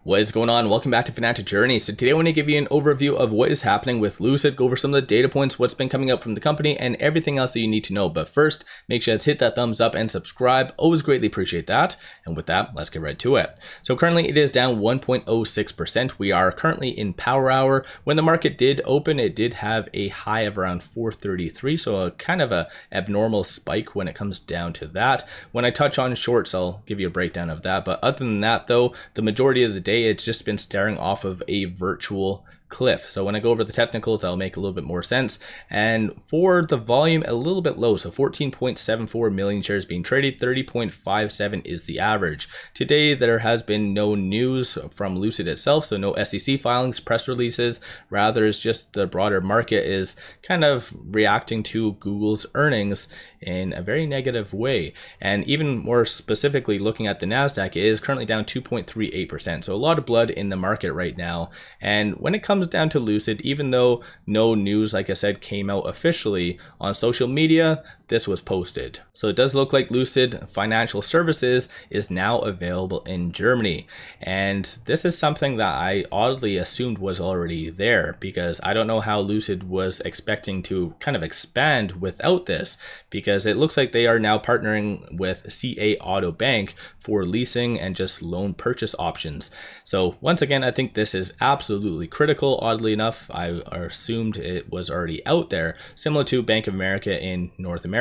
What is going on? Welcome back to Financial Journey. So today I want to give you an overview of what is happening with Lucid, go over some of the data points, what's been coming out from the company, and everything else that you need to know. But first, make sure to hit that thumbs up and subscribe. Always greatly appreciate that. And with that, let's get right to it. So currently it is down 1.06%. We are currently in power hour. When the market did open, it did have a high of around 433. So a kind of a abnormal spike when it comes down to that. When I touch on shorts, I'll give you a breakdown of that. But other than that though, the majority of the day, it's just been staring off of a virtual cliff. So when I go over the technicals, I'll make a little bit more sense. And for the volume, a little bit low. So 14.74 million shares being traded, 30.57 is the average. Today, there has been no news from Lucid itself. So no SEC filings, press releases. Rather, it's just the broader market is kind of reacting to Google's earnings in a very negative way. And even more specifically, looking at the NASDAQ, it is currently down 2.38%. So a lot of blood in the market right now. And when it comes down to Lucid, even though no news, like I said, came out officially on social media, this was posted. So it does look like Lucid Financial Services is now available in Germany. And this is something that I oddly assumed was already there, because I don't know how Lucid was expecting to kind of expand without this, because it looks like they are now partnering with CA Auto Bank for leasing and just loan purchase options. So once again, I think this is absolutely critical. Oddly enough, I assumed it was already out there, similar to Bank of America in North America.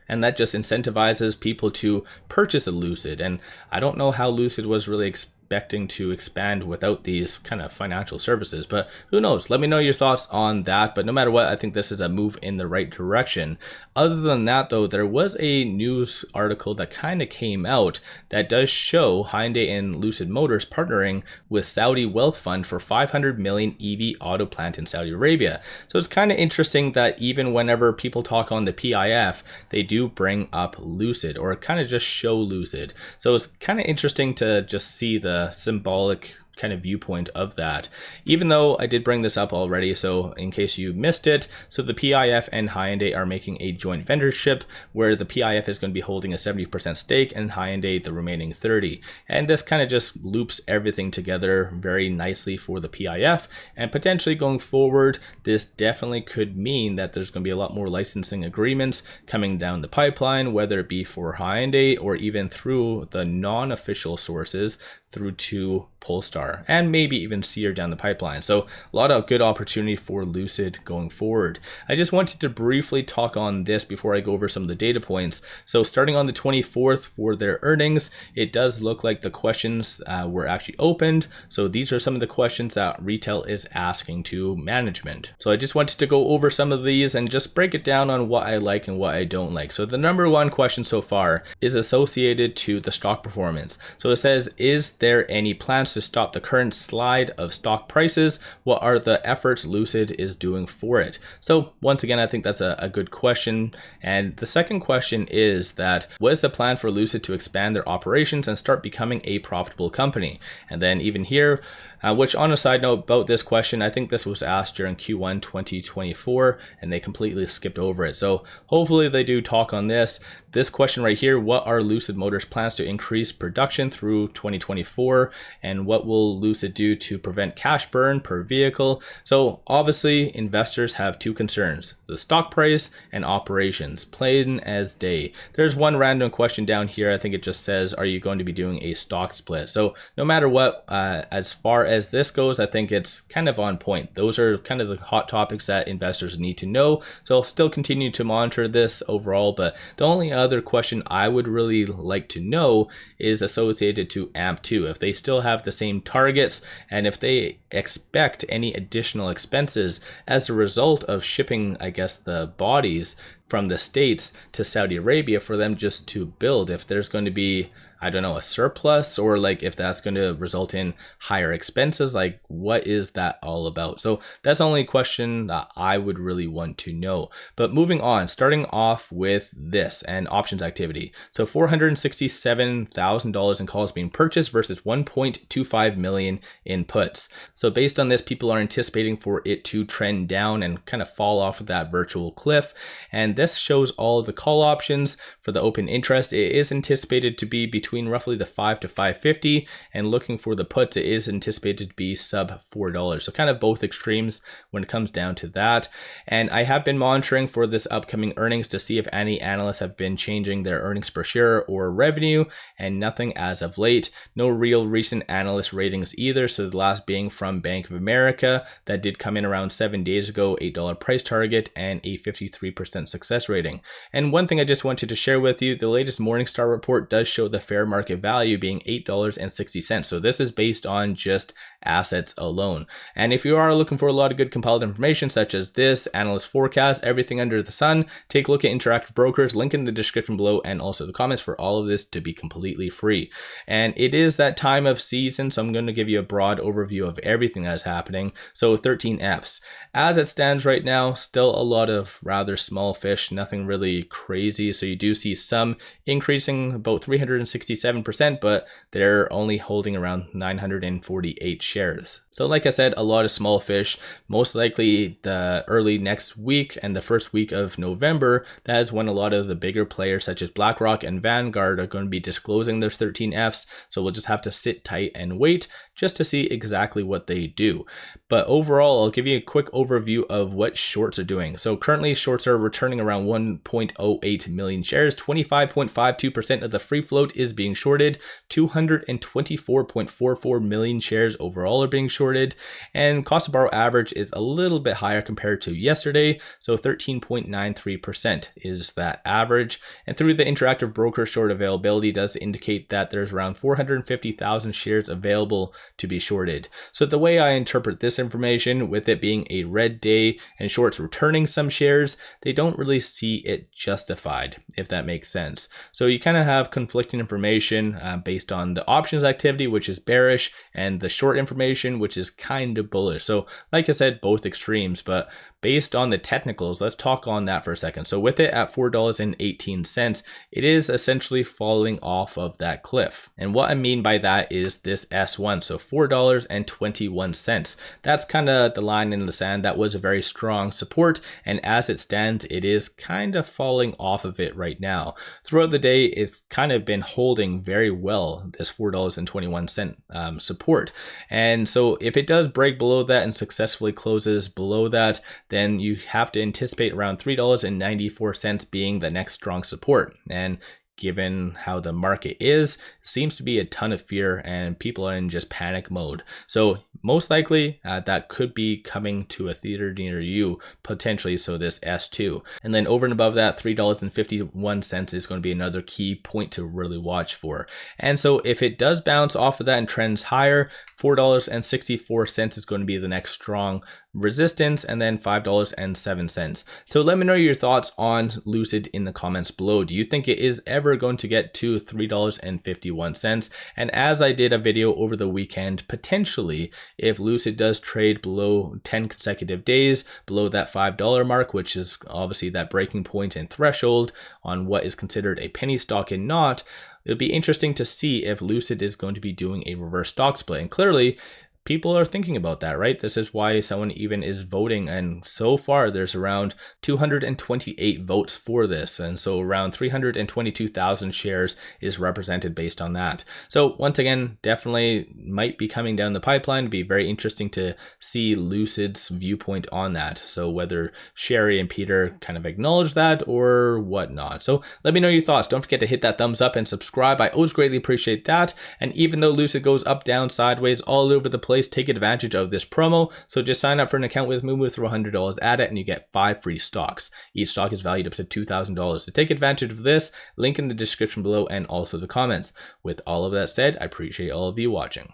And that just incentivizes people to purchase a Lucid. And I don't know how Lucid was really expecting to expand without these kind of financial services, but who knows? Let me know your thoughts on that. But no matter what, I think this is a move in the right direction. Other than that though, there was a news article that kind of came out that does show Hyundai and Lucid Motors partnering with Saudi wealth fund for 500 million EV auto plant in Saudi Arabia. So it's kind of interesting that even whenever people talk on the PIF, they do bring up Lucid or kind of just show Lucid. So it's kind of interesting to just see the symbolic kind of viewpoint of that, even though I did bring this up already. So in case you missed it, so the PIF and Hyundai are making a joint ventureship where the PIF is going to be holding a 70% stake and Hyundai the remaining 30. And this kind of just loops everything together very nicely for the PIF, and potentially going forward, this definitely could mean that there's going to be a lot more licensing agreements coming down the pipeline, whether it be for Hyundai or even through the non-official sources through to Polestar and maybe even Sear down the pipeline. So a lot of good opportunity for Lucid going forward. I just wanted to briefly talk on this before I go over some of the data points. So starting on the 24th for their earnings, it does look like the questions were actually opened. So these are some of the questions that retail is asking to management. So I just wanted to go over some of these and just break it down on what I like and what I don't like. So the number one question so far is associated to the stock performance. So it says, is there any plans to stop the current slide of stock prices? What are the efforts Lucid is doing for it? So once again, I think that's a good question. And the second question is that what is the plan for Lucid to expand their operations and start becoming a profitable company? And then even here, which on a side note about this question, I think this was asked during Q1 2024 and they completely skipped over it. So hopefully they do talk on this. This question right here, what are Lucid Motors' plans to increase production through 2024? And what will Lucid do to prevent cash burn per vehicle? So obviously investors have two concerns, the stock price and operations, plain as day. There's one random question down here. I think it just says, are you going to be doing a stock split? So no matter what, as far as this goes, I think it's kind of on point. Those are kind of the hot topics that investors need to know. So I'll still continue to monitor this overall, but the only other question I would really like to know is associated to AMP2. If they still have the same targets and if they expect any additional expenses as a result of shipping, I guess, the bodies from the States to Saudi Arabia for them just to build, if there's going to be, I don't know, a surplus, or like if that's going to result in higher expenses, like what is that all about? So that's the only question that I would really want to know. But moving on, starting off with this and options activity. So $467,000 in calls being purchased versus 1.25 million in puts. So based on this, people are anticipating for it to trend down and kind of fall off of that virtual cliff. And And this shows all of the call options for the open interest. It is anticipated to be between roughly the 5 to 550, and looking for the puts, it is anticipated to be sub $4. So kind of both extremes when it comes down to that. And I have been monitoring for this upcoming earnings to see if any analysts have been changing their earnings per share or revenue, and nothing as of late. No real recent analyst ratings either. So the last being from Bank of America that did come in around 7 days ago, $8 price target and a 53% success rating. And one thing I just wanted to share with you, the latest Morningstar report does show the fair market value being $8.60. So this is based on just assets alone. And if you are looking for a lot of good compiled information such as this, analyst forecast, everything under the sun, take a look at Interactive Brokers, link in the description below and also the comments for all of this to be completely free. And it is that time of season, so I'm going to give you a broad overview of everything that's happening. So 13 Fs. As it stands right now, still a lot of rather small fish, nothing really crazy. So you do see some increasing about 367%, but they're only holding around 948 shares. So like I said, a lot of small fish, most likely the early next week and the first week of November. That is when a lot of the bigger players such as BlackRock and Vanguard are going to be disclosing their 13 Fs. So we'll just have to sit tight and wait just to see exactly what they do. But overall, I'll give you a quick overview of what shorts are doing. So currently shorts are returning around 1.08 million shares. 25.52% of the free float is being shorted. 224.44 million shares overall are being shorted, and cost to borrow average is a little bit higher compared to yesterday. So 13.93% is that average. And through the Interactive Broker short availability does indicate that there's around 450,000 shares available to be shorted. So the way I interpret this information, with it being a red day and shorts returning some shares, they don't really see it justified, if that makes sense. So you kind of have conflicting information based on the options activity, which is bearish, and the short information, which is kind of bullish. So like I said, both extremes, but based on the technicals, let's talk on that for a second. So with it at $4.18, it is essentially falling off of that cliff. And what I mean by that is this S1, so $4.21. That's kind of the line in the sand. That was a very strong support, and as it stands, it is kind of falling off of it right now. Throughout the day, it's kind of been holding very well, this $4.21 support. And so if it does break below that and successfully closes below that, then you have to anticipate around $3.94 being the next strong support. And given how the market is, seems to be a ton of fear and people are in just panic mode. So most likely that could be coming to a theater near you potentially, so this S2. And then over and above that, $3.51 is going to be another key point to really watch for. And so if it does bounce off of that and trends higher, $4.64 is going to be the next strong resistance, and then $5.07. So let me know your thoughts on Lucid in the comments below. Do you think it is ever going to get to $3.51? And as I did a video over the weekend, potentially if Lucid does trade below 10 consecutive days, below that $5 mark, which is obviously that breaking point and threshold on what is considered a penny stock and not, it'll be interesting to see if Lucid is going to be doing a reverse stock split. And clearly, people are thinking about that, right? This is why someone even is voting. And so far, there's around 228 votes for this. And so around 322,000 shares is represented based on that. So once again, definitely might be coming down the pipeline. It'd be very interesting to see Lucid's viewpoint on that. So whether Sherry and Peter kind of acknowledge that or whatnot. So let me know your thoughts. Don't forget to hit that thumbs up and subscribe. I always greatly appreciate that. And even though Lucid goes up, down, sideways, all over the place, take advantage of this promo. So just sign up for an account with Moo, throw $100 at it, and you get 5 free stocks. Each stock is valued up to $2,000. To take advantage of this, link in the description below and also the comments. With all of that said, I appreciate all of you watching.